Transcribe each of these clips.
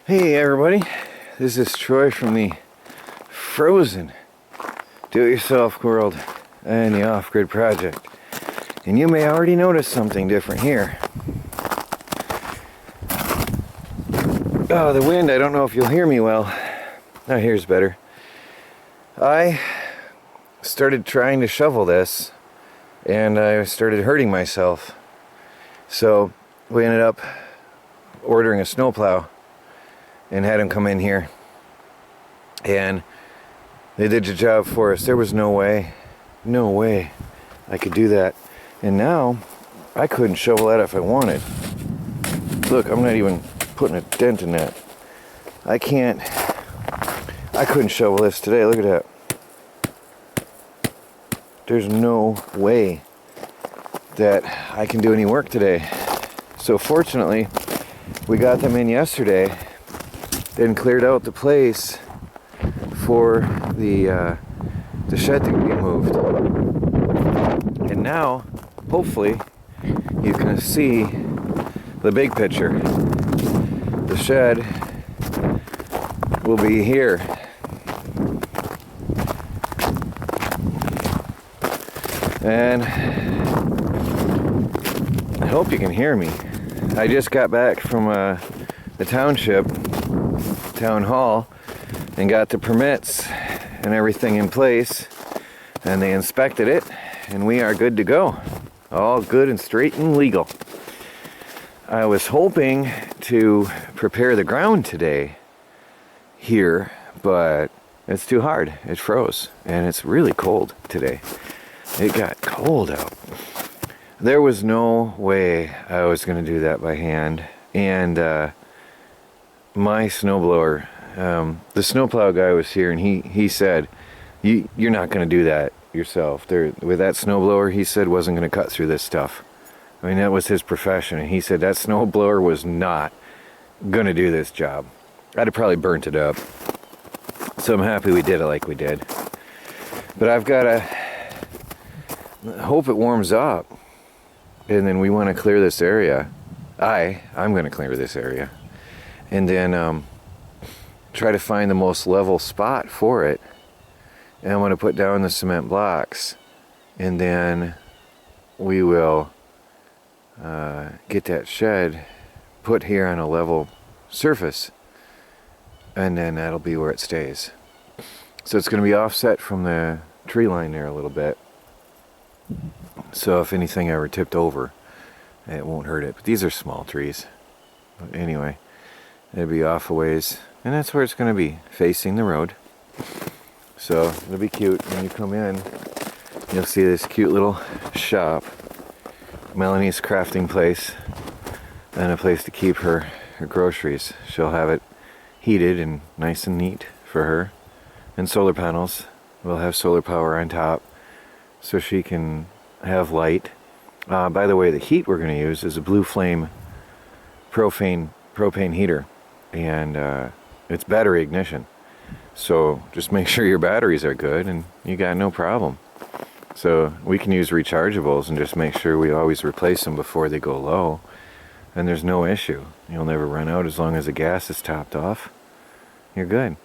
Hey everybody, this is Troy from the frozen do-it-yourself world and the off-grid project. And you may already notice something different here. Oh, the wind, I don't know if you'll hear me well. Now here's better. I started trying to shovel this and I started hurting myself. So we ended up ordering a snowplow and had him come in here, and they did the job for us. There was no way I could do that. And now I couldn't shovel that if I wanted. Look, I'm not even putting a dent in that. I couldn't shovel this today. Look at that. There's no way that I can do any work today. So fortunately, we got them in yesterday and cleared out the place for the shed to be moved. And now, hopefully, you can see the big picture. The shed will be here. And I hope you can hear me. I just got back from the township town hall and got the permits and everything in place, and they inspected it and we are good to go. All good and straight and legal. I was hoping to prepare the ground today here, but it's too hard. It froze and it's really cold today. It got cold out. There was no way I was going to do that by hand. And my snowblower, the snowplow guy was here, and he said, you're not going to do that yourself. With that snowblower, he said, wasn't going to cut through this stuff. I mean, that was his profession. And he said that snowblower was not going to do this job. I'd have probably burnt it up. So I'm happy we did it like we did. But I've got to hope it warms up. And then we want to clear this area. I'm going to clear this area. And then try to find the most level spot for it. And I'm going to put down the cement blocks. And then we will get that shed put here on a level surface. And then that'll be where it stays. So it's going to be offset from the tree line there a little bit. So if anything ever tipped over, it won't hurt it. But these are small trees. But anyway, it'll be off a ways. And that's where it's going to be, facing the road. So it'll be cute. When you come in, you'll see this cute little shop. Melanie's crafting place. And a place to keep her groceries. She'll have it heated and nice and neat for her. And solar panels. We'll have solar power on top, so she can have light. By the way, the heat we're going to use is a Blue Flame propane heater, and it's battery ignition. So just make sure your batteries are good and you got no problem. So we can use rechargeables and just make sure we always replace them before they go low, and there's no issue. You'll never run out as long as the gas is topped off. You're good.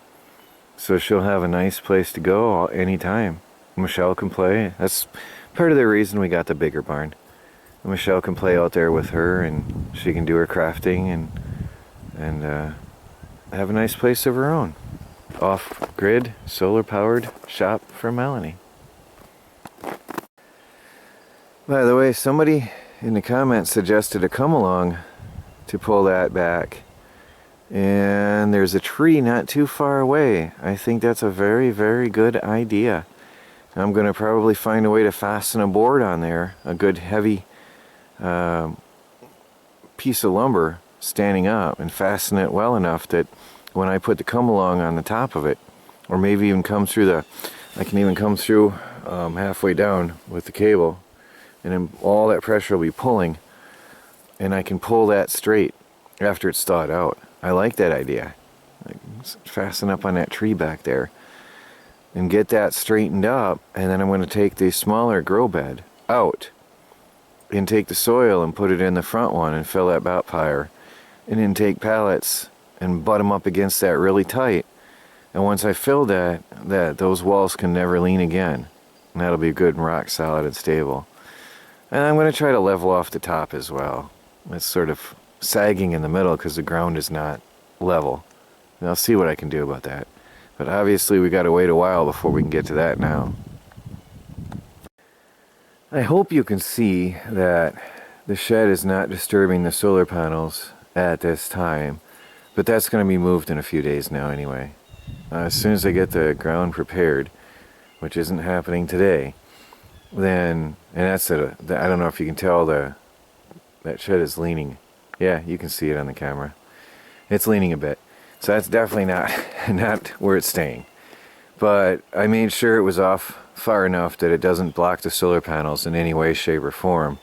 So she'll have a nice place to go anytime. Michelle can play. That's part of the reason we got the bigger barn. Michelle can play out there with her, and she can do her crafting and have a nice place of her own. Off-grid, solar-powered shop for Melanie. By the way, somebody in the comments suggested a come-along to pull that back. And there's a tree not too far away. I think that's a very, very good idea. I'm going to probably find a way to fasten a board on there, a good heavy piece of lumber standing up, and fasten it well enough that when I put the come-along on the top of it, or maybe even come through I can even come through halfway down with the cable, and then all that pressure will be pulling, and I can pull that straight after it's thawed out. I like that idea. Fasten up on that tree back there and get that straightened up, and then I'm going to take the smaller grow bed out and take the soil and put it in the front one and fill that bout pyre, and then take pallets and butt them up against that really tight. And once I fill that, those walls can never lean again. And that'll be good and rock solid and stable. And I'm going to try to level off the top as well. It's sort of sagging in the middle because the ground is not level. And I'll see what I can do about that. But obviously we got to wait a while before we can get to that now. I hope you can see that the shed is not disturbing the solar panels at this time. But that's going to be moved in a few days now anyway. As soon as I get the ground prepared, which isn't happening today, then, and that's I don't know if you can tell, that shed is leaning. Yeah, you can see it on the camera. It's leaning a bit. So that's definitely not where it's staying. But I made sure it was off far enough that it doesn't block the solar panels in any way, shape, or form.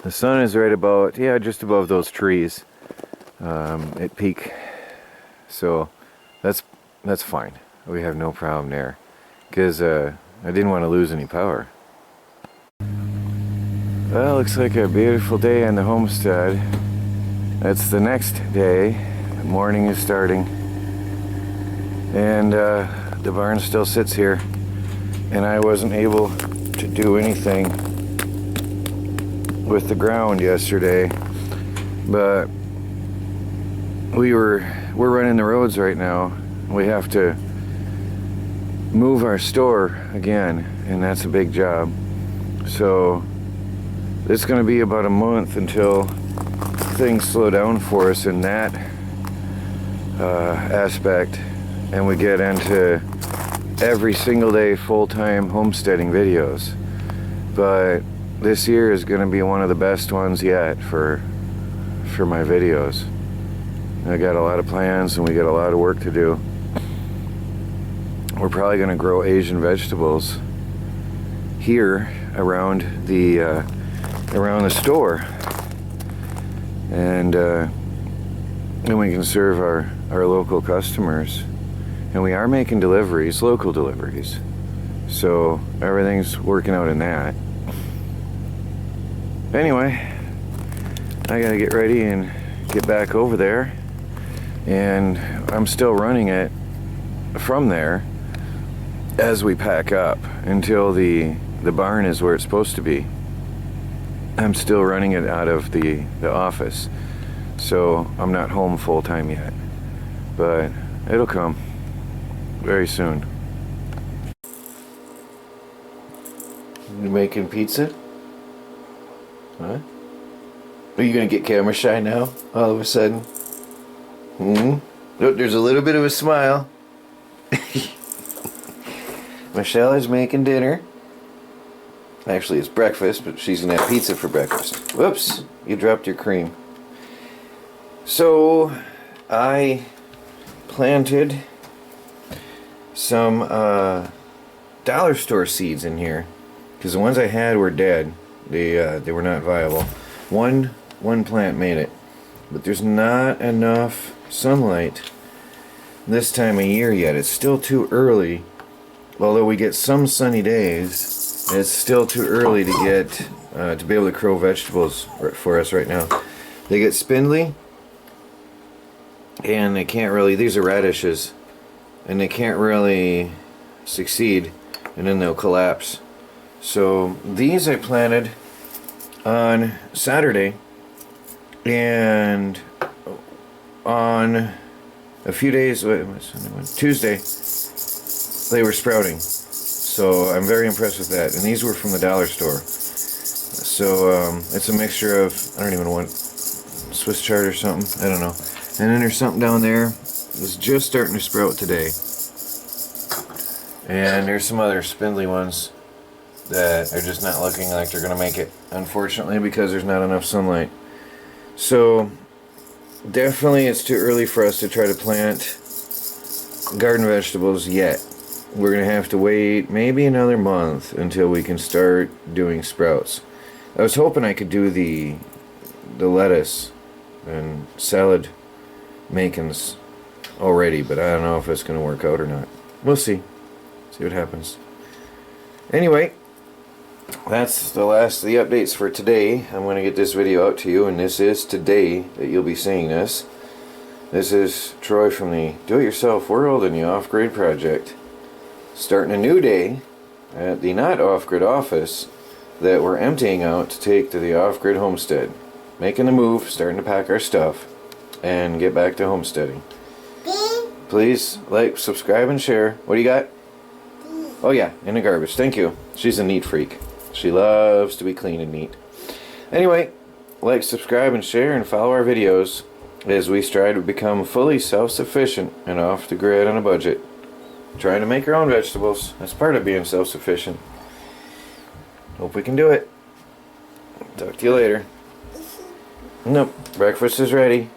The sun is right about, yeah, just above those trees at peak. So that's fine. We have no problem there. Because I didn't want to lose any power. Well, looks like a beautiful day on the homestead. It's the next day. The morning is starting. And the barn still sits here. And I wasn't able to do anything with the ground yesterday. But we're running the roads right now. We have to move our store again, and that's a big job. So it's going to be about a month until things slow down for us in that aspect, and we get into every single day full-time homesteading videos. But this year is going to be one of the best ones yet for my videos. I got a lot of plans and we got a lot of work to do. We're probably going to grow Asian vegetables here around the store, and then we can serve our local customers. And we are making deliveries, local deliveries, so everything's working out in that. Anyway, I gotta get ready and get back over there, and I'm still running it from there as we pack up until the barn is where it's supposed to be. I'm still running it out of the office, so I'm not home full time yet, but it'll come very soon. You making pizza? Huh? Are you gonna get camera shy now all of a sudden? Look, there's a little bit of a smile. Michelle is making dinner. Actually, it's breakfast, but she's gonna have pizza for breakfast. Whoops, you dropped your cream. So, I planted some dollar store seeds in here because the ones I had were dead. They were not viable. One plant made it, but there's not enough sunlight this time of year yet. It's still too early. Although we get some sunny days, it's still too early to get to be able to grow vegetables for us right now. They get spindly, and they can't really. These are radishes, and they can't really succeed, and then they'll collapse. So these I planted on Saturday, and on a few days, Tuesday, they were sprouting. So I'm very impressed with that. And these were from the dollar store. So it's a mixture of, I don't even want Swiss chard or something, I don't know. And then there's something down there that's just starting to sprout today. And there's some other spindly ones that are just not looking like they're gonna make it, unfortunately, because there's not enough sunlight. So definitely it's too early for us to try to plant garden vegetables yet. We're gonna have to wait maybe another month until we can start doing sprouts. I was hoping I could do the lettuce and salad makings already, but I don't know if it's gonna work out or not. We'll see what happens. Anyway, that's the last of the updates for today. I'm going to get this video out to you, and this is today that you'll be seeing this. This is Troy from the Do-It-Yourself World and the Off-Grid Project. Starting a new day at the not off-grid office that we're emptying out to take to the off-grid homestead. Making the move, starting to pack our stuff, and get back to homesteading. Please like, subscribe, and share. What do you got? Oh yeah, in the garbage. Thank you. She's a neat freak. She loves to be clean and neat. Anyway, like, subscribe, and share, and follow our videos as we strive to become fully self-sufficient and off the grid on a budget. Trying to make our own vegetables. That's part of being self-sufficient. Hope we can do it. Talk to you later. Nope, breakfast is ready.